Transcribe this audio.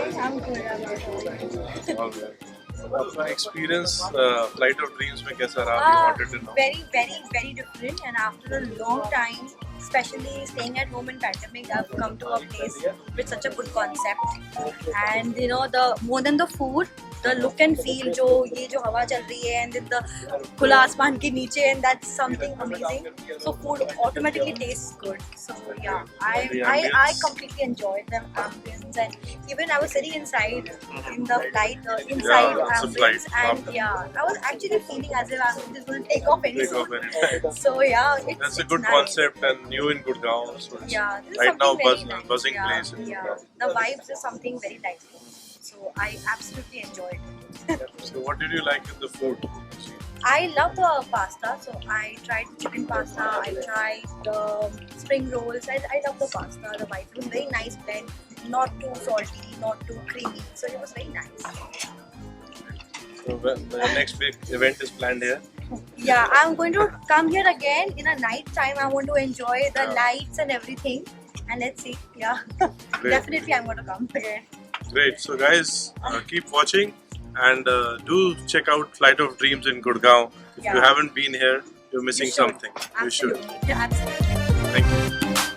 I'm good. I'm good. Alright. अपना experience flight of dreams में कैसा रहा? We wanted to know. Very different. And after a long time, especially staying at home in pandemic, I've come to a place with such a good concept. And you know, the more than the food, the look and feel, जो हवा चल रही है, and then the खुला आसमान के नीचे, and that's something amazing. So food automatically tastes good. So yeah, I completely enjoyed the ambience, and even I was sitting inside in the flight, inside ambience, and yeah, I was actually feeling as if I'm just going to take off any Take off soon. anytime. So yeah, That's a good nice. concept and new in Gurgaon. So it's Yeah, this is right now something very nice. buzzing Yeah, place in yeah. Gurgaon. The vibes is something very nice. So I absolutely enjoyed it. So what did you like in the food? I love the pasta, so I tried chicken pasta, I tried the spring rolls, I love the pasta, the vibe. It was very nice blend, not too salty, not too creamy, so it was very nice. So the next big event is planned here. Yeah, I'm going to come here again in a night time. I want to enjoy the lights and everything, and let's see. Yeah, definitely I'm going to come again. Great. So guys, keep watching and do check out Flight of Dreams in Gurgaon. If you Yeah. haven't been here, you're missing You should. something. You should. Absolutely. Yeah, absolutely. Thank you.